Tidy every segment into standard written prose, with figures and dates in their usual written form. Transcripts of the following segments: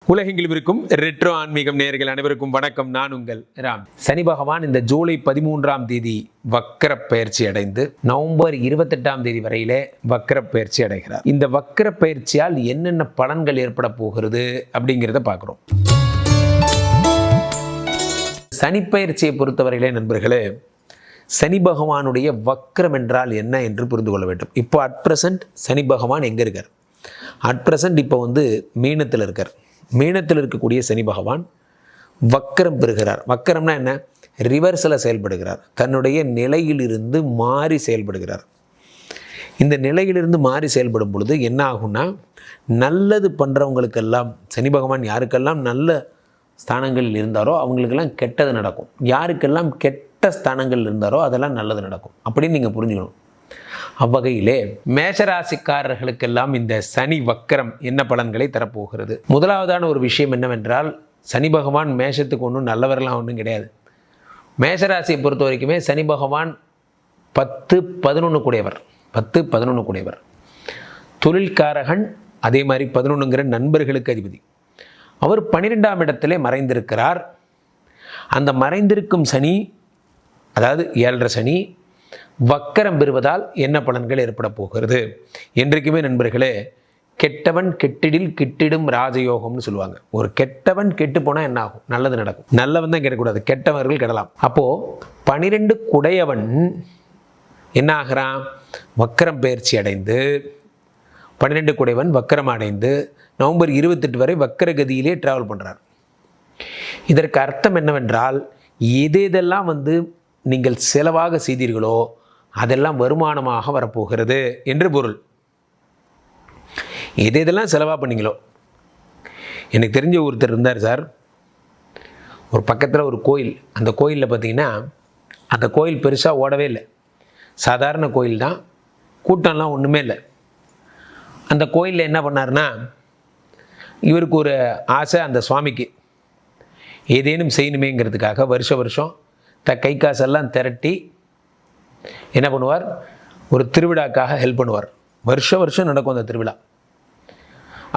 உலகெங்கிலும் இருக்கும் ரெட்ரோ ஆன்மீகம் நேயர்கள் அனைவருக்கும் வணக்கம். நான் உங்கள் ராம். சனி பகவான் இந்த ஜூலை 13ஆம் தேதி வக்கர பயிற்சி அடைந்து நவம்பர் 28ஆம் தேதி வரையிலே வக்கர பயிற்சி அடைகிறார். இந்த வக்கர பயிற்சியால் என்னென்ன பலன்கள் ஏற்பட போகிறது அப்படிங்கிறத பார்க்குறோம். சனி பயிற்சியை பொறுத்தவரையிலே நண்பர்களே, சனி பகவானுடைய வக்கரம் என்றால் என்ன என்று புரிந்து கொள்ள வேண்டும். இப்போ அட் ப்ரெசன்ட் சனி பகவான் எங்கே இருக்கார்? அட் ப்ரெசன்ட் இப்போ மீனத்தில் இருக்கார். மீனத்தில் இருக்கக்கூடிய சனி பகவான் வக்கரம் பெறுகிறார். வக்கரம்னா என்ன? ரிவர்ஸில் செயல்படுகிறார். தன்னுடைய நிலையிலிருந்து மாறி செயல்படுகிறார். இந்த நிலையிலிருந்து மாறி செயல்படும் பொழுது என்ன ஆகும்னா, நல்லது பண்ணுறவங்களுக்கெல்லாம் சனி பகவான் யாருக்கெல்லாம் நல்ல ஸ்தானங்களில் இருந்தாரோ அவங்களுக்கெல்லாம் கெட்டது நடக்கும். யாருக்கெல்லாம் கெட்ட ஸ்தானங்கள் இருந்தாரோ அதெல்லாம் நல்லது நடக்கும் அப்படின்னு நீங்கள் புரிஞ்சுக்கணும். அவ்வகையிலே மேஷராசிக்காரர்களுக்கெல்லாம் இந்த சனி வக்கரம் என்ன பலன்களை தரப்போகிறது? முதலாவதான ஒரு விஷயம் என்னவென்றால், சனி பகவான் மேஷத்துக்கு ஒன்றும் நல்லவரெல்லாம் ஒன்றும் கிடையாது. மேஷராசியை பொறுத்த வரைக்குமே சனி பகவான் 10-11 கூடியவர். 10-11 கூடியவர், தொழில்காரகன். அதே மாதிரி 11ங்கிற நண்பர்களுக்கு அதிபதி. அவர் 12ஆம் இடத்திலே மறைந்திருக்கிறார். அந்த மறைந்திருக்கும் சனி, அதாவது 7.5 சனி வக்கரம் பெறுவதால் என்ன பலன்கள் ஏற்பட போகிறது? என்றைக்குமே நண்பர்களே, கெட்டவன் கெட்டிடில் கிட்டிடும் ராஜயோகம்னு சொல்லுவாங்க. ஒரு கெட்டவன் கெட்டு போனால் என்ன ஆகும்? நல்லது நடக்கும். நல்லவன் தான் கெடக்கூடாது, கெட்டவர்கள் கெடலாம். அப்போது 12 குடையவன் என்ன ஆகிறான்? வக்கரம் பயிற்சி அடைந்து 12 குடையவன் வக்கரம் அடைந்து நவம்பர் 28 வரை வக்கரகதியிலே டிராவல் பண்ணுறார். இதற்கு அர்த்தம் என்னவென்றால், எதெல்லாம் நீங்கள் செலவாக செய்தீர்களோ அதெல்லாம் வருமானமாக வரப்போகிறது என்று பொருள். எதெல்லாம் செலவாக பண்ணீங்களோ, எனக்கு தெரிஞ்ச ஒருத்தர் இருந்தார் சார். ஒரு பக்கத்தில் ஒரு கோயில். அந்த கோயிலில் பார்த்தீங்கன்னா அந்த கோயில் பெருசாக ஓடவே இல்லை. சாதாரண கோயில் தான், கூட்டம்லாம் ஒன்றுமே இல்லை. அந்த கோயிலில் என்ன பண்ணார்னா, இவருக்கு ஒரு ஆசை, அந்த சுவாமிக்கு ஏதேனும் செய்யணுமேங்கிறதுக்காக வருஷம் கை காசெல்லாம் திரட்டி என்ன பண்ணுவார்? ஒரு திருவிழாக்காக ஹெல்ப் பண்ணுவார். வருஷம் நடக்கும் அந்த திருவிழா.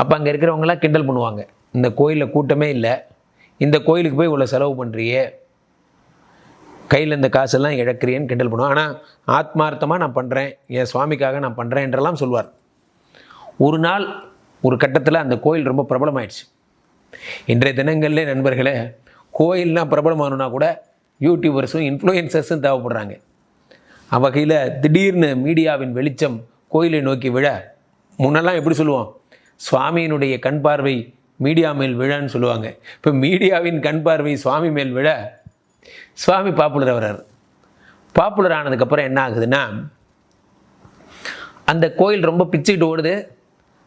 அப்போ அங்கே இருக்கிறவங்களாம் கிண்டல் பண்ணுவாங்க, இந்த கோயிலில் கூட்டமே இல்லை, இந்த கோயிலுக்கு போய் இவ்வளோ செலவு பண்ணுறியே, கையில் இந்த காசெல்லாம் இழக்கிறியேன்னு கிண்டல் பண்ணுவான். ஆனால் ஆத்மார்த்தமாக நான் பண்ணுறேன், என் சுவாமிக்காக நான் பண்ணுறேன் என்றெல்லாம் சொல்வார். ஒரு நாள் ஒரு கட்டத்தில் அந்த கோயில் ரொம்ப பிரபலமாயிடுச்சு. இன்றைய தினங்களிலே நண்பர்களே, கோயில்லாம் பிரபலமானுன்னா கூட யூடியூபர்ஸும் இன்ஃப்ளூயன்சர்ஸும் தேவைப்படுறாங்க. அவ்வகையில் திடீர்னு மீடியாவின் வெளிச்சம் கோயிலை நோக்கி விழ, முன்னெல்லாம் எப்படி சொல்லுவோம்? சுவாமியினுடைய கண் பார்வை மீடியா மேல் விழன்னு சொல்லுவாங்க. இப்போ மீடியாவின் கண் பார்வை சுவாமி மேல் விழ சுவாமி பாப்புலர் ஆகிறார். பாப்புலர் ஆனதுக்கப்புறம் என்ன ஆகுதுன்னா, அந்த கோயில் ரொம்ப பிச்சுக்கிட்டு ஓடுது.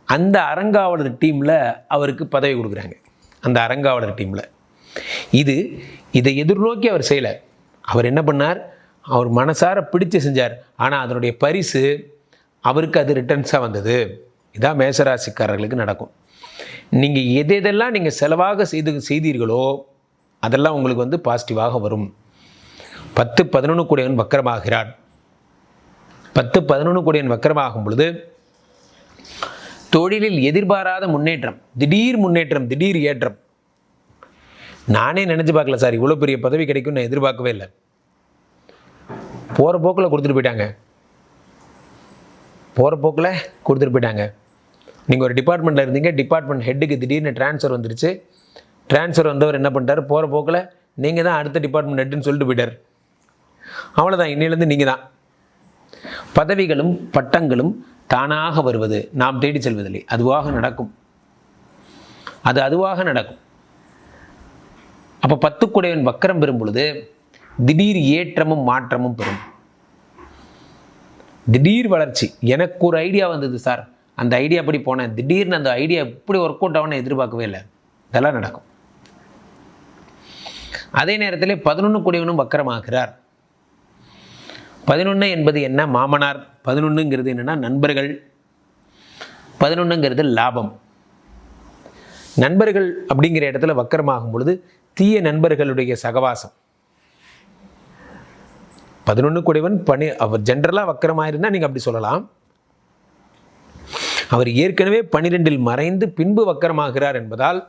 அந்த அறங்காவலர் டீமில் அவருக்கு பதவி கொடுக்குறாங்க. அந்த அறங்காவலர் டீமில் இதை எதிர்நோக்கி அவர் செய்யலை. அவர் என்ன பண்ணார்? அவர் மனசார பிடிச்சு செஞ்சார். ஆனால் அதனுடைய பரிசு அவருக்கு அது ரிட்டர்ன்ஸாக வந்தது. இதான் மேஷராசிக்காரர்களுக்கு நடக்கும். நீங்கள் எதெல்லாம் நீங்கள் செலவாக செய்தீர்களோ அதெல்லாம் உங்களுக்கு பாசிட்டிவாக வரும். 10-11 கூடியவன் வக்கரமாகிறான். 10-11 கூடியவன் வக்கரமாகும் பொழுது தொழிலில் எதிர்பாராத முன்னேற்றம், திடீர் முன்னேற்றம், திடீர் ஏற்றம். நானே நினச்சி பார்க்கல சார், இவ்வளோ பெரிய பதவி கிடைக்கும்னு நான் எதிர்பார்க்கவே இல்லை. போகிற போக்கில் கொடுத்துட்டு போயிட்டாங்க. நீங்கள் ஒரு டிபார்ட்மெண்ட்டில் இருந்தீங்க, டிபார்ட்மெண்ட் ஹெட்டுக்கு திடீர்னு ட்ரான்ஸ்ஃபர் வந்துருச்சு. ட்ரான்ஸ்ஃபர் வந்தவர் என்ன பண்ணிட்டார்? போகிற போக்கில் நீங்கள் தான் அடுத்த டிபார்ட்மெண்ட் ஹெட்டுன்னு சொல்லிட்டு போயிட்டார். அவ்வளோதான், இன்னிலேருந்து நீங்கள் தான். பதவிகளும் பட்டங்களும் தானாக வருவது, நாம் தேடி செல்வதில்லை, அதுவாக நடக்கும். அதுவாக நடக்கும். அப்போ 10 கூடையவன் வக்கரம் பெறும் பொழுது திடீர் ஏற்றமும் மாற்றமும் பெறும். திடீர் வளர்ச்சி. எனக்கு ஒரு ஐடியா வந்தது சார், அந்த ஐடியா அப்படி போனேன், திடீர்னு அந்த ஐடியா இப்படி ஒர்க் அவுட் ஆகும்னு எதிர்பார்க்கவே இல்லை. இதெல்லாம் நடக்கும். அதே நேரத்தில் 11 கூடையவனும் வக்கரமாகிறார். 11 என்பது என்ன? மாமனார். 11ங்கிறது என்னென்னா நண்பர்கள். 11ங்கிறது லாபம். நண்பர்கள் அப்படிங்கிற இடத்துல வக்கரமாகும் பொழுது தீய நண்பர்களுடைய சகவாசம். 11 கூடியவன் அவர் ஜென்ரலாக வக்கரமாக இருந்தால் நீங்கள் அப்படி சொல்லலாம். அவர் ஏற்கனவே 12இல் மறைந்து பின்பு வக்கரமாகிறார் என்பதால்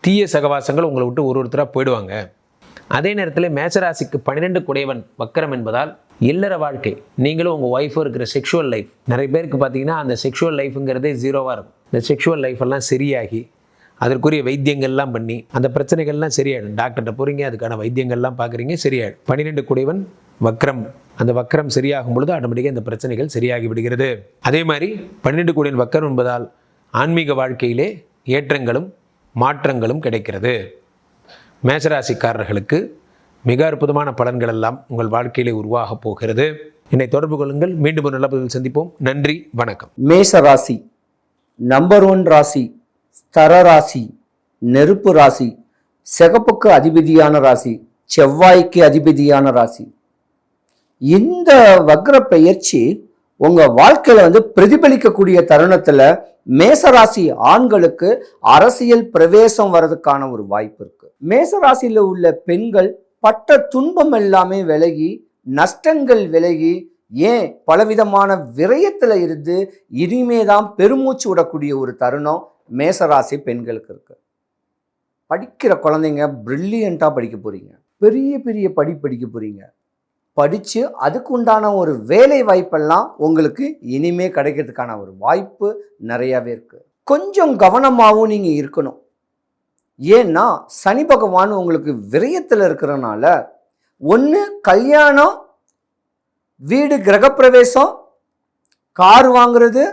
தீய சகவாசங்கள் உங்களை விட்டு ஒருத்தராக போயிடுவாங்க. அதே நேரத்தில் மேசராசிக்கு 12 குடைவன் வக்கரம் என்பதால் இல்லற வாழ்க்கை, நீங்களும் உங்கள் ஒய்ஃபும் இருக்கிற செக்ஷுவல் லைஃப், நிறைய பேருக்கு பார்த்தீங்கன்னா அந்த செக்ஷுவல் லைஃபுங்கிறதே ஜீரோவாக இருக்கும். இந்த செக்ஷுவல் லைஃபெல்லாம் சரியாகி அதற்குரிய வைத்தியங்கள்லாம் பண்ணி அந்த பிரச்சனைகள்லாம் சரியாயிடும். டாக்டர்கிட்ட போகிறீங்க, அதுக்கான வைத்தியங்கள்லாம் பார்க்குறீங்க, சரியாயிடும். 12 குடைவன் வக்கரம், அந்த வக்கரம் சரியாகும் பொழுது ஆட்டோமேட்டிக்காக இந்த பிரச்சனைகள் சரியாகி விடுகிறது. அதே மாதிரி 12 குடைவன் வக்கரம் என்பதால் ஆன்மீக வாழ்க்கையிலே ஏற்றங்களும் மாற்றங்களும் கிடைக்கிறது. மேஷராசிக்காரர்களுக்கு மிக அற்புதமான பலன்கள் எல்லாம் உங்கள் வாழ்க்கையிலே உருவாக போகிறது. என்னை தொடர்பு கொள்ளுங்கள். மீண்டும் ஒரு நல்ல பதிவில் சந்திப்போம். நன்றி, வணக்கம். மேஷராசி நம்பர் 1 ராசி, ஸ்தர ராசி, நெருப்பு ராசி, சிகப்புக்கு அதிபதியான ராசி, செவ்வாய்க்கு அதிபதியான ராசி. இந்த வக்ர பெயர்ச்சி உங்க வாழ்க்கையில பிரதிபலிக்கக்கூடிய தருணத்துல மேசராசி ஆண்களுக்கு அரசியல் பிரவேசம் வர்றதுக்கான ஒரு வாய்ப்பு இருக்கு. மேசராசியில உள்ள பெண்கள் பட்ட துன்பம் எல்லாமே விலகி, நஷ்டங்கள் விலகி, ஏன் பலவிதமான விரயத்துல இருந்து இனிமேதான் பெருமூச்சு விடக்கூடிய ஒரு தருணம் மேசராசி பெண்களுக்கு இருக்கு. படிக்கிற குழந்தைங்க பிரில்லியண்டா படிக்க போறீங்க, பெரிய பெரிய படிக்க போறீங்க. படித்து அதுக்கு உண்டான ஒரு வேலை வாய்ப்பெல்லாம் உங்களுக்கு இனிமே கிடைக்கிறதுக்கான ஒரு வாய்ப்பு நிறையாவே இருக்கு. கொஞ்சம் கவனமாகவும் நீங்கள் இருக்கணும். ஏன்னா சனி பகவான் உங்களுக்கு விரயத்தில் இருக்கிறனால ஒன்று கல்யாணம், வீடு கிரகப்பிரவேசம், கார் வாங்குறது,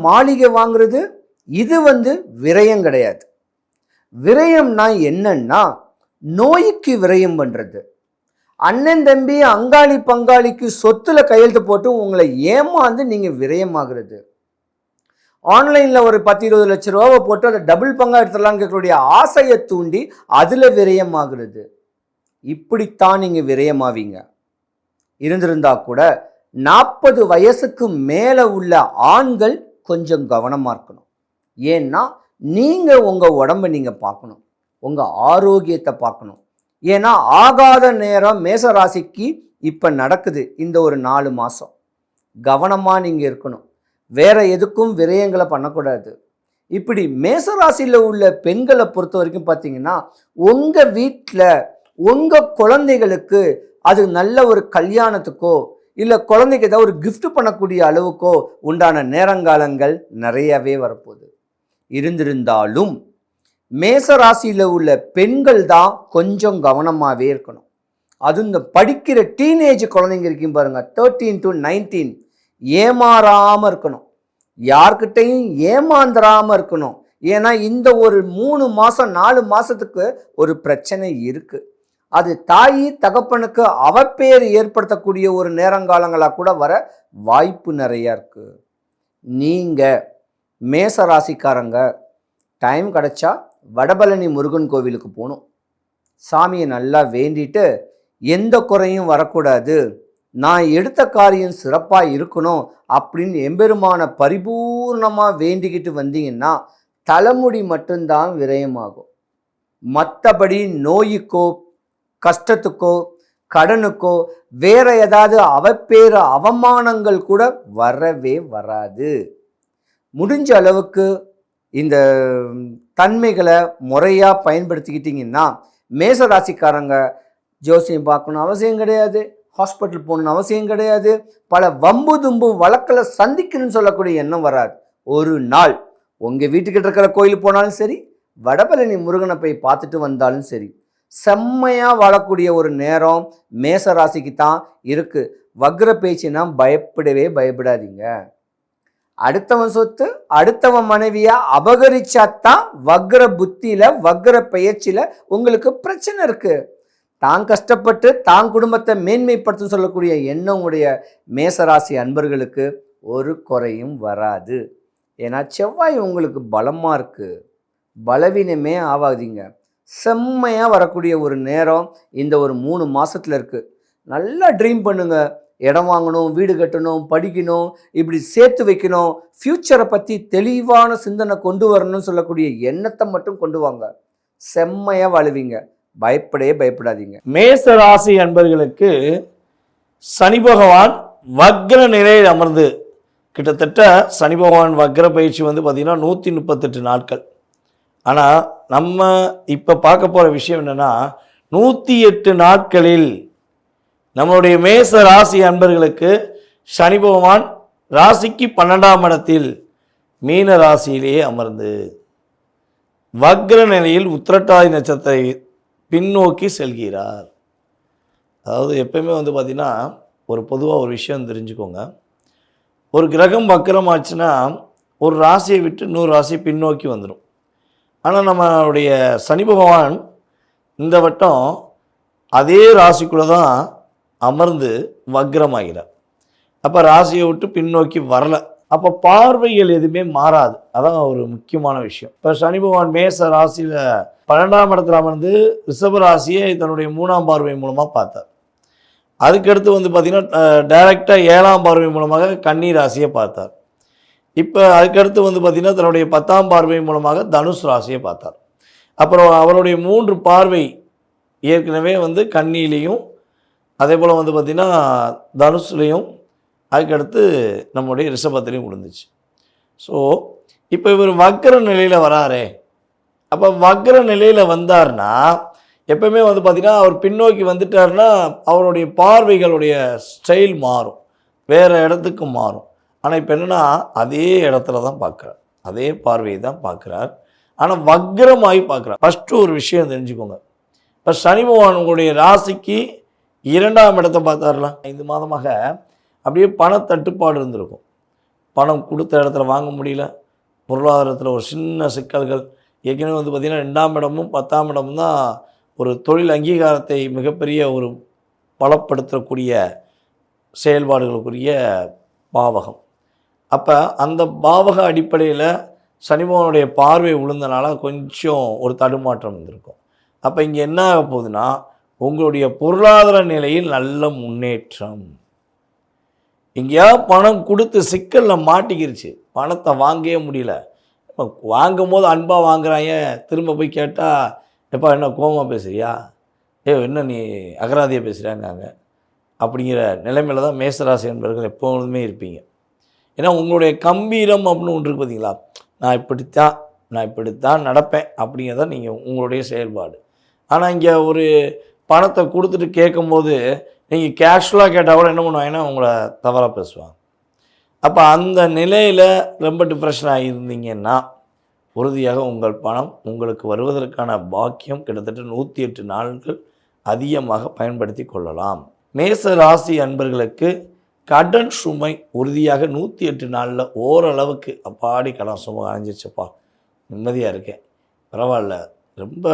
மாளிகை வாங்குறது, இது விரயம் கிடையாது. விரயம்னா என்னன்னா நோய்க்கு விரயம் பண்ணுறது. அண்ணன் தம்பி அங்காளி பங்காளிக்கு சொத்துல கையெழுத்து போட்டு உங்களை ஏமாந்து நீங்க விரயமாகிறது. ஆன்லைன்ல ஒரு 10-20 லட்சம் ரூபாவை போட்டு அதை டபுள் பங்கா எடுத்துடலாம்னு கேட்கக்கூடிய ஆசையை தூண்டி அதுல விரயமாகிறது. இப்படித்தான் நீங்க விரயமாவீங்க. இருந்திருந்தா கூட 40 வயசுக்கு மேல உள்ள ஆண்கள் கொஞ்சம் கவனமா இருக்கணும். ஏன்னா நீங்க உங்க உடம்பை நீங்க பார்க்கணும், உங்க ஆரோக்கியத்தை பார்க்கணும். ஏன்னா ஆகாத நேரம் மேசராசிக்கு இப்போ நடக்குது. இந்த ஒரு 4 மாதம் கவனமாக நீங்கள் இருக்கணும். வேற எதுக்கும் விரயங்களை பண்ணக்கூடாது. இப்படி மேசராசியில் உள்ள பெண்களை பொறுத்த வரைக்கும் பார்த்தீங்கன்னா உங்கள் வீட்டில் உங்கள் குழந்தைகளுக்கு அது நல்ல ஒரு கல்யாணத்துக்கோ இல்லை குழந்தைக்கு ஏதாவது ஒரு கிஃப்ட் பண்ணக்கூடிய அளவுக்கோ உண்டான நேரங்காலங்கள் நிறையவே வரப்போகுது. இருந்திருந்தாலும் மேசராசியில் உள்ள பெண்கள் தான் கொஞ்சம் கவனமாகவே இருக்கணும். அது இந்த படிக்கிற டீனேஜ் குழந்தைங்க இருக்கும் பாருங்க, 13 to 19, ஏமாறாமல் இருக்கணும், யார்கிட்டையும் ஏமாந்துடாமல் இருக்கணும். ஏன்னா இந்த ஒரு 3 மாதம் 4 மாதத்துக்கு ஒரு பிரச்சனை இருக்கு. அது தாய் தகப்பனுக்கு அவப்பேறு ஏற்படுத்தக்கூடிய ஒரு நேரங்காலங்களாக கூட வர வாய்ப்பு நிறையா இருக்கு. நீங்கள் மேசராசிக்காரங்க டைம் கிடைச்சா வடபழனி முருகன் கோவிலுக்கு போகணும். சாமியை நல்லா வேண்டிட்டு எந்த குறையும் வரக்கூடாது, நான் எடுத்த காரியம் சிறப்பாக இருக்கணும் அப்படின்னு எம்பெருமான பரிபூர்ணமாக வேண்டிக்கிட்டு வந்தீங்கன்னா தலைமுடி மட்டும்தான் விரயமாகும். மற்றபடி நோய்க்கோ கஷ்டத்துக்கோ கடனுக்கோ வேற ஏதாவது அவப்பேறு அவமானங்கள் கூட வரவே வராது. முடிஞ்ச அளவுக்கு இந்த தன்மைகளை முறையாக பயன்படுத்திக்கிட்டிங்கன்னா மேசராசிக்காரங்க ஜோசியம் பார்க்கணும் அவசியம் கிடையாது, ஹாஸ்பிட்டல் போகணுன்னு அவசியம் கிடையாது, பல வம்பு தும்பு வழக்கில் சந்திக்கணும்னு சொல்லக்கூடிய எண்ணம் வராது. ஒரு நாள் உங்கள் வீட்டுக்கிட்ட இருக்கிற கோயில் போனாலும் சரி, வடபழனி முருகனை போய் பார்த்துட்டு வந்தாலும் சரி, செம்மையாக வாழக்கூடிய ஒரு நேரம் மேசராசிக்கு தான் இருக்குது. வக்ர பேச்சுனா பயப்படாதீங்க. அடுத்தவன் சொத்து அடுத்தவன் மனைவியா அபகரிச்சாதான் வக்ர புத்தியில வக்ர பெயர்ச்சியில உங்களுக்கு பிரச்சனை இருக்கு. தான் கஷ்டப்பட்டு தான் குடும்பத்தை மேன்மைப்படுத்த சொல்லக்கூடிய எண்ணம் உடைய மேசராசி அன்பர்களுக்கு ஒரு குறையும் வராது. ஏன்னா செவ்வாய் உங்களுக்கு பலமா இருக்கு, பலவீனமே ஆகாதீங்க. செம்மையா வரக்கூடிய ஒரு நேரம் இந்த ஒரு 3 மாசத்துல இருக்கு. நல்லா ட்ரீம் பண்ணுங்க. இடம் வாங்கணும், வீடு கட்டணும், படிக்கணும், இப்படி சேர்த்து வைக்கணும், ஃப்யூச்சரை பற்றி தெளிவான சிந்தனை கொண்டு வரணும்னு சொல்லக்கூடிய எண்ணத்தை மட்டும் கொண்டு வாங்க. செம்மையாக வாழுவீங்க. பயப்படாதீங்க. மேச ராசி அன்பர்களுக்கு சனி பகவான் வக்ர நிலையில் அமர்ந்து கிட்டத்தட்ட சனி பகவான் வக்ர பயிற்சி பார்த்தீங்கன்னா 138 நாட்கள். ஆனால் நம்ம இப்போ பார்க்க போகிற விஷயம் என்னென்னா 108 நாட்களில் நம்மளுடைய மேச ராசி அன்பர்களுக்கு சனி பகவான் ராசிக்கு 12ஆம் இடத்தில் மீன ராசியிலேயே அமர்ந்து வக்ர நிலையில் உத்திரட்டாதி நட்சத்திரத்தை பின்னோக்கி செல்கிறார். அதாவது எப்பயுமே வந்து பார்த்திங்கன்னா பொதுவாக ஒரு விஷயம் தெரிஞ்சுக்கோங்க. ஒரு கிரகம் வக்ரம் ஆச்சுன்னா ஒரு ராசியை விட்டு இன்னொரு ராசி பின்னோக்கி வந்துடும். ஆனால் நம்மளுடைய சனி பகவான் இந்த வட்டம் அதே ராசிக்குள்ளே தான் அமர்ந்து வக்ரமாகிறார். அப்போ ராசியை விட்டு பின்னோக்கி வரல. அப்போ பார்வைகள் எதுவுமே மாறாது. அதான் ஒரு முக்கியமான விஷயம். இப்போ சனி பகவான் மேச ராசியில் 12ஆம் இடத்துல அமர்ந்து ரிஷப ராசியை தன்னுடைய 3ஆம் பார்வை மூலமாக பார்த்தார். அதுக்கடுத்து வந்து பார்த்திங்கன்னா டைரெக்டாக 7ஆம் பார்வை மூலமாக கன்னி ராசியை பார்த்தார். இப்போ அதுக்கடுத்து வந்து பார்த்திங்கன்னா தன்னுடைய 10ஆம் பார்வை மூலமாக தனுஷ் ராசியை பார்த்தார். அப்புறம் அவருடைய 3 பார்வை ஏற்கனவே வந்து கன்னியிலையும் அதே போல் வந்து பார்த்திங்கன்னா தனுஷ்லேயும் அதுக்கடுத்து நம்முடைய ரிஷபத்திலையும் விழுந்துச்சு. ஸோ இப்போ இவர் வக்ர நிலையில் வராரே, அப்போ வக்ர நிலையில் வந்தார்னா எப்பவுமே வந்து பார்த்திங்கன்னா அவர் பின்னோக்கி வந்துட்டார்னா அவருடைய பார்வைகளுடைய ஸ்டைல் மாறும், வேறு இடத்துக்கு மாறும். ஆனால் இப்போ என்னென்னா அதே இடத்துல தான் பார்க்குறார், அதே பார்வையை தான் பார்க்குறார். ஆனால் வக்ரமாகி பார்க்குறார். ஃபஸ்ட்டு ஒரு விஷயம் தெரிஞ்சுக்கோங்க. இப்போ சனி பகவான் உங்களுடைய ராசிக்கு 2ஆம் இடத்தை பார்த்தார்ல, 5 மாதமாக அப்படியே பணத்தட்டுப்பாடு இருந்திருக்கும். பணம் கொடுத்த இடத்துல வாங்க முடியல, பொருளாதாரத்தில் ஒரு சின்ன சிக்கல்கள். ஏற்கனவே வந்து பார்த்திங்கன்னா 2ஆம் இடமும் 10ஆம் இடமும் தான் ஒரு தொழில் அங்கீகாரத்தை மிகப்பெரிய ஒரு பலப்படுத்தக்கூடிய செயல்பாடுகளுக்குரிய பாவகம். அப்போ அந்த பாவக அடிப்படையில் சனிபகவானுடைய பார்வை விழுந்தனால கொஞ்சம் ஒரு தடுமாற்றம் இருந்திருக்கும். அப்போ இங்கே என்ன ஆக போகுதுன்னா உங்களுடைய பொருளாதார நிலையில் நல்ல முன்னேற்றம். எங்கேயா பணம் கொடுத்து சிக்கலில் மாட்டிக்கிருச்சு, பணத்தை வாங்கவே முடியல. இப்போ வாங்கும் போது அன்பாக வாங்குறாங்க, திரும்ப போய் கேட்டால் எப்பா என்ன கோபமாக பேசுறியா, என்ன நீ அகராதியாக பேசுகிறாங்க அப்படிங்கிற நிலைமையில் தான் மேசராசி என்பவர்கள் எப்பொழுதுமே இருப்பீங்க. ஏன்னா உங்களுடைய கம்பீரம் அப்படின்னு ஒன்று இருக்குது பார்த்தீங்களா, நான் இப்படித்தான் நடப்பேன் அப்படிங்கிறத நீங்கள் உங்களுடைய செயல்பாடு. ஆனால் இங்கே ஒரு பணத்தை கொடுத்துட்டு கேட்கும்போது நீங்கள் கேஷுவலாக கேட்டால் கூட என்ன பண்ணுவாங்கன்னா உங்களை தவறாக பேசுவாங்க. அப்போ அந்த நிலையில் ரொம்ப டிப்ரெஷனாக இருந்தீங்கன்னா உறுதியாக உங்கள் பணம் உங்களுக்கு வருவதற்கான பாக்கியம் கிட்டத்தட்ட 108 நாட்கள் அதிகமாக பயன்படுத்தி கொள்ளலாம். மேச ராசி அன்பர்களுக்கு கடன் சுமை உறுதியாக 108 நாளில் ஓரளவுக்கு அப்பாடி கடன் சுமை அடைஞ்சிச்சுப்பா, நிம்மதியாக இருக்கேன், பரவாயில்ல, ரொம்ப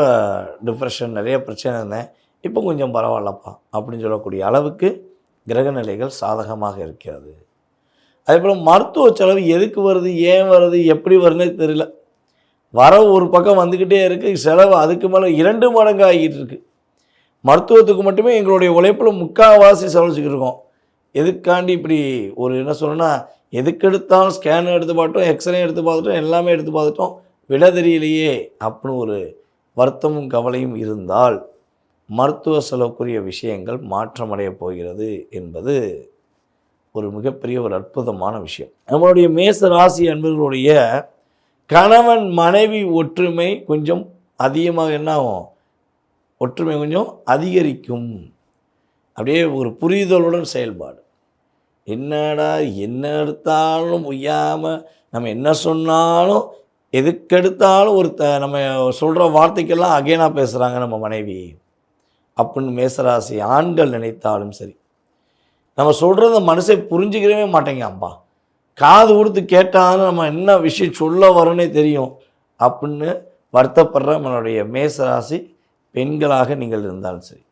டிப்ரெஷன் நிறைய பிரச்சனை இருந்தேன், இப்போ கொஞ்சம் பரவாயில்லப்பா அப்படின்னு சொல்லக்கூடிய அளவுக்கு கிரக நிலைகள் சாதகமாக இருக்கிறது. அதே போல் மருத்துவ செலவு எதுக்கு வருது, ஏன் வருது, எப்படி வருதுன்னே தெரியல. வரவு ஒரு பக்கம் வந்துக்கிட்டே இருக்குது, செலவு அதுக்கு மேலே 2 மடங்கு ஆகிட்டு இருக்குது. மருத்துவத்துக்கு மட்டுமே எங்களுடைய உழைப்பில் 3/4 செலவழிச்சிக்கிட்டு இருக்கோம். எதுக்காண்டி இப்படி ஒரு என்ன சொல்லணும்னா எதுக்கெடுத்தாலும் ஸ்கேன் எடுத்து பார்த்தோம், எக்ஸ்ரே எடுத்து பார்த்துட்டோம், எல்லாமே எடுத்து பார்த்துட்டோம், விட தெரியலையே அப்படின்னு ஒரு வருத்தமும் கவலையும் இருந்தால் மருத்துவ செலவுக்குரிய விஷயங்கள் மாற்றமடைய போகிறது என்பது ஒரு மிகப்பெரிய ஒரு அற்புதமான விஷயம். நம்மளுடைய மேச ராசி அன்பர்களுடைய கணவன் மனைவி ஒற்றுமை கொஞ்சம் அதிகமாக என்ன ஆகும், ஒற்றுமை கொஞ்சம் அதிகரிக்கும். அப்படியே ஒரு புரிதலுடன் செயல்பாடு. என்னடா என்ன எடுத்தாலும் ஒய்யாமல் நம்ம என்ன சொன்னாலும் எதுக்கெடுத்தாலும் ஒரு நம்ம சொல்கிற வார்த்தைக்கெல்லாம் அகேனாக பேசுகிறாங்க நம்ம மனைவி அப்படின்னு மேசராசி ஆண்கள் நினைத்தாலும் சரி, நம்ம சொல்கிறத மனசை புரிஞ்சுக்கிறவே மாட்டேங்க அப்பா, காது கொடுத்து கேட்டாலும் நம்ம என்ன விஷயம் சொல்ல வரோன்னே தெரியும் அப்படின்னு வருத்தப்படுற நம்மளுடைய மேசராசி பெண்களாக நீங்கள் இருந்தாலும் சரி,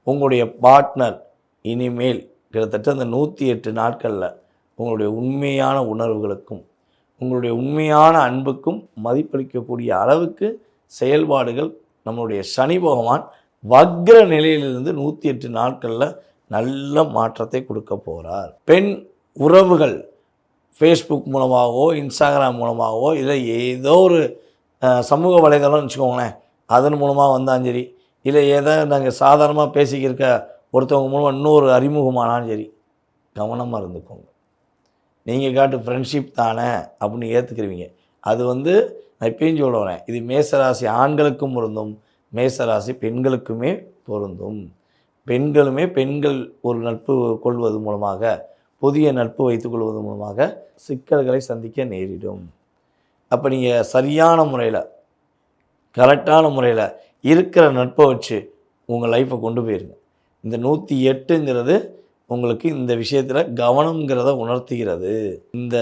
உங்களுடைய பார்ட்னர் இனிமேல் கிட்டத்தட்ட அந்த 108 நாட்களில் உங்களுடைய உண்மையான உணர்வுகளுக்கும் உங்களுடைய உண்மையான அன்புக்கும் மதிப்பளிக்கக்கூடிய அளவுக்கு செயல்பாடுகள் நம்மளுடைய சனி பகவான் வக்ர நிலையிலிருந்து 108 நாட்களில் நல்ல மாற்றத்தை கொடுக்க போகிறார். பெண் உறவுகள் ஃபேஸ்புக் மூலமாகவோ இன்ஸ்டாகிராம் மூலமாகவோ இல்லை ஏதோ ஒரு சமூக வலைதளம்னு வச்சுக்கோங்களேன், அதன் மூலமாக வந்தாலும் சரி, இல்லை ஏதோ நாங்கள் சாதாரணமாக பேசிக்கிருக்க ஒருத்தவங்க மூலமாக இன்னொரு அறிமுகமானாலும் சரி, கவனமாக இருந்துக்கோங்க. நீங்கள் காட்டு ஃப்ரெண்ட்ஷிப் தானே அப்படின்னு ஏற்றுக்குருவீங்க. அது வந்து நான் இப்பயும் சொல்லுவேன், இது மேசராசி ஆண்களுக்கும் பொருந்தும், மேசராசி பெண்களுக்குமே பொருந்தும். பெண்கள் ஒரு நட்பு கொள்வது மூலமாக, புதிய நட்பு வைத்துக்கொள்வது மூலமாக சிக்கல்களை சந்திக்க நேரிடும். அப்போ நீங்கள் சரியான முறையில், கரெக்டான முறையில் இருக்கிற நட்பை வச்சு உங்கள் லைஃப்பை கொண்டு போயிருங்க. இந்த 108ங்கிறது உங்களுக்கு இந்த விஷயத்தில் கவனம்ங்கிறத உணர்த்துகிறது. இந்த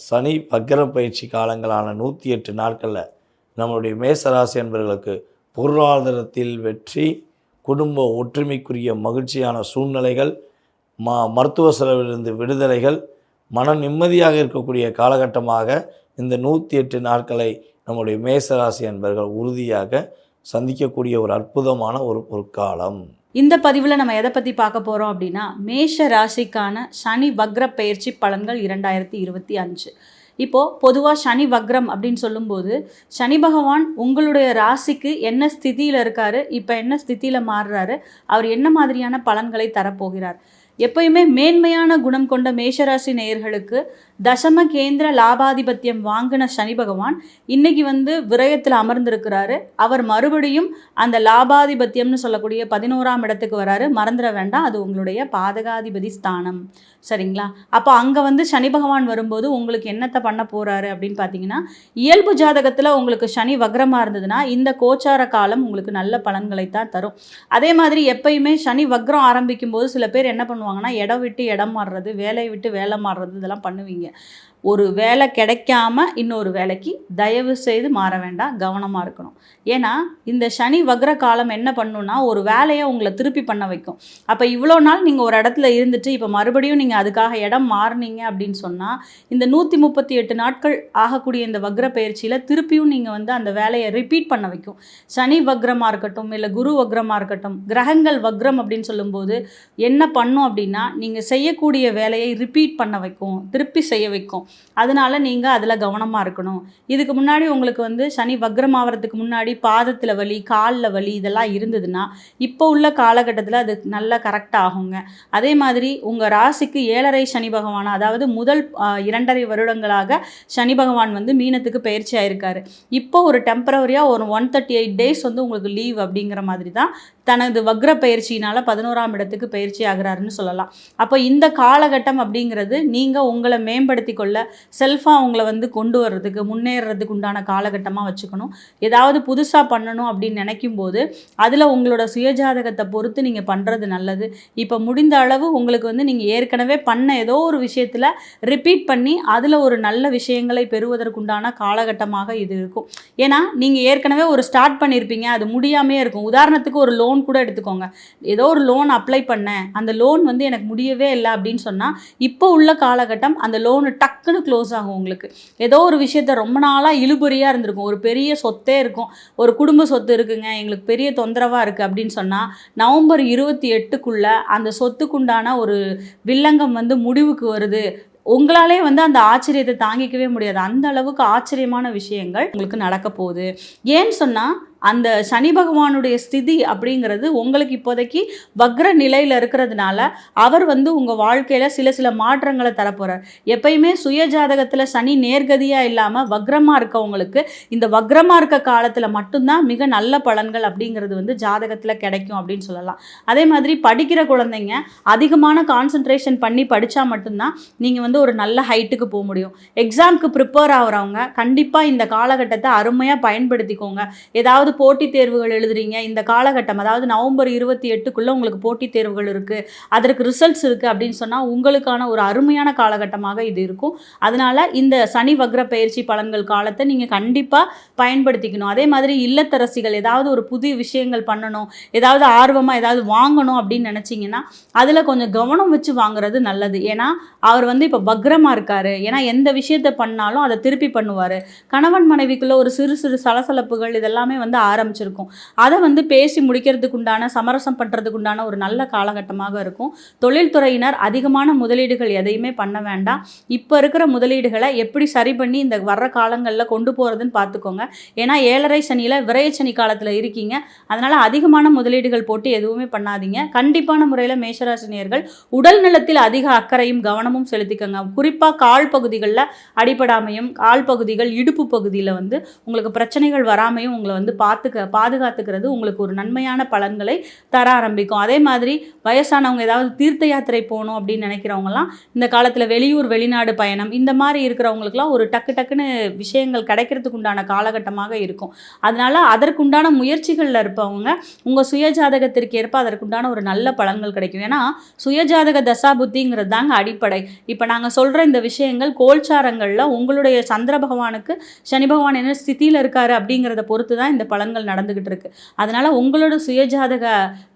சனி வக்ர பயிற்சி காலங்களான 108 நாட்களில் நம்மளுடைய மேசராசி என்பவர்களுக்கு பொருளாதாரத்தில் வெற்றி, குடும்ப ஒற்றுமைக்குரிய மகிழ்ச்சியான சூழ்நிலைகள், மருத்துவ செலவிலிருந்து விடுதலைகள், மன நிம்மதியாக இருக்கக்கூடிய காலகட்டமாக இந்த 108 நாட்களை நம்முடைய மேசராசி என்பவர்கள் உறுதியாக சந்திக்கக்கூடிய ஒரு அற்புதமான ஒரு காலம். இந்த பதிவில் நம்ம எதை பற்றி பார்க்க போகிறோம் அப்படின்னா, மேஷ ராசிக்கான சனி வக்ர பயிற்சி பலன்கள் 2025. இப்போது பொதுவாக சனி வக்ரம் அப்படின்னு சொல்லும்போது, சனி பகவான் உங்களுடைய ராசிக்கு என்ன ஸ்திதியில் இருக்கார், இப்போ என்ன ஸ்திதியில் மாறுறாரு, அவர் என்ன மாதிரியான பலன்களை தரப்போகிறார். எப்பயுமே மேன்மையான குணம் கொண்ட மேஷராசி நேயர்களுக்கு தசம கேந்திர லாபாதிபத்தியம் வாங்கின சனி பகவான் இன்னைக்கு வந்து விரயத்தில் அமர்ந்திருக்கிறாரு. அவர் மறுபடியும் அந்த லாபாதிபத்தியம்னு சொல்லக்கூடிய 11ஆம் இடத்துக்கு வராரு. மறந்துட வேண்டாம், அது உங்களுடைய பாதகாதிபதி ஸ்தானம். சரிங்களா? அப்போ அங்கே வந்து சனி பகவான் வரும்போது உங்களுக்கு என்னத்தை பண்ண போகிறாரு அப்படின்னு பார்த்தீங்கன்னா, இயல்பு ஜாதகத்தில் உங்களுக்கு சனி வக்ரமாக இருந்ததுன்னா இந்த கோச்சார காலம் உங்களுக்கு நல்ல பலன்களை தான் தரும். அதே மாதிரி எப்பயுமே சனி வக்ரம் ஆரம்பிக்கும் போது சில பேர் என்ன பண்ணுவாங்கன்னா, இடம் விட்டு இடம் மாறுறது, வேலையை விட்டு வேலை மாறுறது, இதெல்லாம் பண்ணுவீங்க. ஒரு வேலை கிடைக்காம இன்னொரு வேலைக்கு தயவு செய்து மாற வேண்டாம், கவனமாக இருக்கணும். ஏன்னா இந்த சனி வக்ர காலம் என்ன பண்ணுன்னா, ஒரு வேலையை உங்களை திருப்பி பண்ண வைக்கும். அப்போ இவ்வளோ நாள் நீங்கள் ஒரு இடத்துல இருந்துட்டு இப்போ மறுபடியும் நீங்கள் அதுக்காக இடம் மாறினீங்க அப்படின்னு சொன்னால், இந்த 138 நாட்கள் ஆகக்கூடிய இந்த வக்ர பயிற்சியில் திருப்பியும் நீங்கள் வந்து அந்த வேலையை ரிப்பீட் பண்ண வைக்கும். சனி வக்ரமாக இருக்கட்டும், இல்லை குரு வக்ரமாக இருக்கட்டும், கிரகங்கள் வக்ரம் அப்படின்னு சொல்லும்போது என்ன பண்ணும் அப்படின்னா, நீங்கள் செய்யக்கூடிய வேலையை ரிப்பீட் பண்ண வைக்கும், திருப்பி செய்ய வைக்கும். அதனால நீங்கள் அதில் கவனமாக இருக்கணும். இதுக்கு முன்னாடி உங்களுக்கு வந்து சனி வக்ரம் ஆகிறதுக்கு முன்னாடி பாதத்தில் வலி, காலில் வலி இதெல்லாம் இருந்ததுன்னா இப்போ உள்ள காலகட்டத்தில் அது நல்லா கரெக்டாக ஆகுங்க. அதே மாதிரி உங்கள் ராசிக்கு 7.5 சனி பகவான், அதாவது முதல் 2.5 வருடங்களாக சனி பகவான் வந்து மீனத்துக்கு பயிற்சி ஆயிருக்காரு. இப்போ ஒரு டெம்பரவரியாக ஒரு 138 டேஸ் வந்து உங்களுக்கு லீவ் அப்படிங்கிற மாதிரி தான் தனது வக்ர பயிற்சியினால் 11ஆம் இடத்துக்கு பயிற்சி ஆகிறாருன்னு சொல்லலாம். அப்போ இந்த காலகட்டம் அப்படிங்கிறது நீங்கள் உங்களை மேம்படுத்தி கொள்ள, செல்ஃபாக உங்களை வந்து கொண்டு வர்றதுக்கு, முன்னேறதுக்கு உண்டான காலகட்டமாக வச்சுக்கணும். ஏதாவது புதுசாக பண்ணணும் அப்படின்னு நினைக்கும் போது அதில் உங்களோட சுயஜாதகத்தை பொறுத்து நீங்கள் பண்ணுறது நல்லது. இப்போ முடிந்த அளவு உங்களுக்கு வந்து நீங்கள் ஏற்கனவே பண்ண ஏதோ ஒரு விஷயத்தில் ரிப்பீட் பண்ணி அதில் ஒரு நல்ல விஷயங்களை பெறுவதற்குண்டான காலகட்டமாக இது இருக்கும். ஏன்னா நீங்கள் ஏற்கனவே ஒரு ஸ்டார்ட் பண்ணியிருப்பீங்க, அது முடியாமே இருக்கும். உதாரணத்துக்கு ஒரு லோன் கூட எடுத்துக்கோங்க. ஏதோ ஒரு லோன் அப்ளை பண்ணேன், அந்த லோன் வந்து எனக்கு முடியவே இல்லை அப்படின்னு சொன்னால் இப்போ உள்ள காலகட்டம் அந்த லோனு டக்குன்னு க்ளோஸ் ஆகும். உங்களுக்கு ஏதோ ஒரு விஷயத்த ரொம்ப நாளாக இழுபறியாக இருந்திருக்கும், ஒரு பெரிய சொத்தே இருக்கும், ஒரு குடும்ப சொத்து இருக்குங்க, எங்களுக்கு பெரிய தொந்தரவாக இருக்குது அப்படின்னு சொன்னால் நவம்பர் 28க்குள்ளே அந்த சொத்துக்குண்டான ஒரு வில்லங்கம் வந்து முடிவுக்கு வருது. உங்களாலே வந்து அந்த ஆச்சரியத்தை தாங்கிக்கவே முடியாது. அந்த அளவுக்கு ஆச்சரியமான விஷயங்கள் உங்களுக்கு நடக்க போகுது. ஏன்னு சொன்னால் அந்த சனி பகவானுடைய ஸ்திதி அப்படிங்கிறது உங்களுக்கு இப்போதைக்கு வக்ர நிலையில் இருக்கிறதுனால அவர் வந்து உங்கள் வாழ்க்கையில் சில மாற்றங்களை தரப்போகிறார். எப்பயுமே சுய ஜாதகத்தில் சனி நேர்கதியாக இல்லாமல் வக்ரமாக இருக்கவங்களுக்கு இந்த வக்ரமாக இருக்க காலத்தில் மட்டும்தான் மிக நல்ல பலன்கள் அப்படிங்கிறது வந்து ஜாதகத்தில் கிடைக்கும் அப்படின்னு சொல்லலாம். அதே மாதிரி படிக்கிற குழந்தைங்க அதிகமான கான்சன்ட்ரேஷன் பண்ணி படித்தா மட்டும்தான் நீங்கள் வந்து ஒரு நல்ல ஹைட்டுக்கு போக முடியும். எக்ஸாமுக்கு ப்ரிப்பேர் ஆகிறவங்க கண்டிப்பாக இந்த காலகட்டத்தை அருமையாக பயன்படுத்திக்கோங்க. ஏதாவது போட்டித் தேர்வுகள் எழுதுறீங்க, இந்த காலகட்டம் அதாவது நவம்பர் 28க்குள்ளே உங்களுக்கு போட்டித் தேர்வுகள் இருக்குது, அதற்கு ரிசல்ட்ஸ் இருக்குது அப்படின்னு சொன்னால் உங்களுக்கான ஒரு அருமையான காலகட்டமாக இது இருக்கும். அதனால் இந்த சனி வக்ர பயிற்சி பலன்கள் காலத்தை நீங்கள் கண்டிப்பாக பயன்படுத்திக்கணும். அதே மாதிரி இல்லத்தரசிகள் ஏதாவது ஒரு புதிய விஷயங்கள் பண்ணணும், ஏதாவது ஆர்வமாக ஏதாவது வாங்கணும் அப்படின்னு நினச்சிங்கன்னா அதில் கொஞ்சம் கவனம் வச்சு வாங்குறது நல்லது. ஏன்னா அவர் வந்து இப்போ வக்ரமாக இருக்கார். ஏன்னா எந்த விஷயத்தை பண்ணாலும் அதை திருப்பி பண்ணுவார். கணவன் மனைவிக்குள்ளே ஒரு சிறு சலசலப்புகள் இதெல்லாமே வந்து ஆரம்பிச்சிருக்கும். அதை வந்து பேசி முடிக்கிறதுக்கு உண்டான, சமரசம் பண்ணுறதுக்கு உண்டான ஒரு நல்ல காலகட்டமாக இருக்கும். தொழில்துறையினர் அதிகமான முதலீடுகள் எதையுமே பண்ண வேண்டாம். இப்போ இருக்கிற முதலீடுகளை எப்படி சரி பண்ணி இந்த வர்ற காலங்களில் கொண்டு போகிறதுன்னு பார்த்துக்கோங்க. ஏன்னா 7.5 சனியில் விரயச்சனி காலத்தில் இருக்கீங்க. அதனால் அதிகமான முதலீடுகள் போட்டு எதுவுமே பண்ணாதீங்க. கண்டிப்பான முறையில் மேஷராசினியர்கள் உடல் நலத்தில் அதிக அக்கறையும் கவனமும் செலுத்திக்கோங்க. குறிப்பாக கால் பகுதிகளில் அடிபடாமையும், கால் பகுதிகள் இடுப்பு பகுதியில் வந்து உங்களுக்கு பிரச்சனைகள் வராமையும் உங்களை வந்து பாதுகாத்துக்கிறது உங்களுக்கு ஒரு நன்மையான பலன்களை தர ஆரம்பிக்கும். அதே மாதிரி வயசானவங்க ஏதாவது தீர்த்த யாத்திரை போகணும் அப்படின்னு நினைக்கிறவங்கலாம் இந்த காலத்தில் வெளியூர் வெளிநாடு பயணம் இந்த மாதிரி இருக்கிறவங்களுக்குலாம் ஒரு டக்குன்னு விஷயங்கள் கிடைக்கிறதுக்கு உண்டான காலகட்டமாக இருக்கும். அதனால அதற்குண்டான முயற்சிகளில் இருப்பவங்க உங்கள் சுயஜாதகத்திற்கு ஏற்ப அதற்குண்டான ஒரு நல்ல பலன்கள் கிடைக்கும். ஏன்னா சுயஜாதக தசா புத்திங்கிறது தாங்க அடிப்படை. இப்போ நாங்கள் சொல்கிற இந்த விஷயங்கள் கோல்சாரங்களில் உங்களுடைய சந்திர பகவானுக்கு சனி பகவான் என்ன ஸ்திதியில் இருக்காரு அப்படிங்கிறத பொறுத்து தான் இந்த பலன்கள் நடந்துக்கிட்டு இருக்கு. அதனால் உங்களோட சுயஜாதக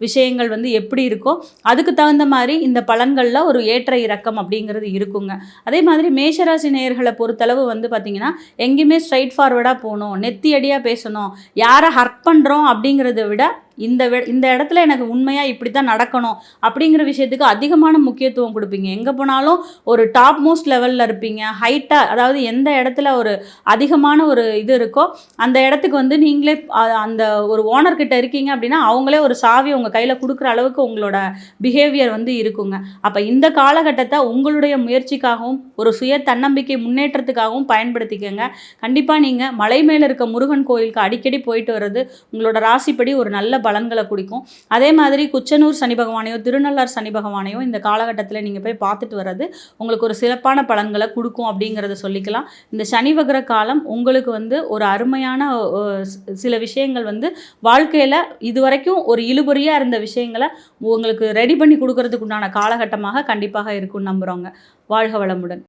விஷயங்கள் வந்து எப்படி இருக்கோ அதுக்கு தகுந்த மாதிரி இந்த பலன்களில் ஒரு ஏற்ற இறக்கம் அப்படிங்கிறது இருக்குங்க. அதே மாதிரி மேஷராசி நேயர்களை பொறுத்தளவு வந்து பார்த்திங்கன்னா எங்கேயுமே ஸ்ட்ரைட் ஃபார்வர்டாக போகணும், நெத்தி அடியாக பேசணும், யாரை ஹர்ட் பண்ணுறோம் அப்படிங்கிறத விட இந்த இடத்துல எனக்கு உண்மையாக இப்படி தான் நடக்கணும் அப்படிங்கிற விஷயத்துக்கு அதிகமான முக்கியத்துவம் கொடுப்பீங்க. எங்கே போனாலும் ஒரு டாப் மோஸ்ட் லெவலில் இருப்பீங்க. ஹைட்டாக, அதாவது எந்த இடத்துல ஒரு அதிகமான ஒரு இது இருக்கோ அந்த இடத்துக்கு வந்து நீங்களே அந்த ஒரு ஓனர்கிட்ட இருக்கீங்க அப்படின்னா அவங்களே ஒரு சாவி உங்கள் கையில் கொடுக்குற அளவுக்கு உங்களோட பிஹேவியர் வந்து இருக்குங்க. அப்போ இந்த காலகட்டத்தை உங்களுடைய முயற்சிக்காகவும் ஒரு சுய தன்னம்பிக்கை முன்னேற்றத்துக்காகவும் பயன்படுத்திக்கங்க. கண்டிப்பாக நீங்கள் மலை மேலே இருக்க முருகன் கோயிலுக்கு அடிக்கடி போயிட்டு வர்றது உங்களோட ராசிப்படி ஒரு நல்ல பலன்களை குடிக்கும். அதே மாதிரி குச்சனூர் சனி பகவானையோ திருநள்ளார் சனி பகவானையோ இந்த காலகட்டத்தில் நீங்கள் போய் பார்த்துட்டு வர்றது உங்களுக்கு ஒரு சிறப்பான பலன்களை கொடுக்கும் அப்படிங்கிறத சொல்லிக்கலாம். இந்த சனி வக்ர காலம் உங்களுக்கு வந்து ஒரு அருமையான சில விஷயங்கள் வந்து வாழ்க்கையில் இதுவரைக்கும் ஒரு இழுபறியாக இருந்த விஷயங்களை உங்களுக்கு ரெடி பண்ணி கொடுக்கறதுக்கு உண்டான காலகட்டமாக கண்டிப்பாக இருக்கும்னு நம்புகிறோங்க. வாழ்க வளமுடன்.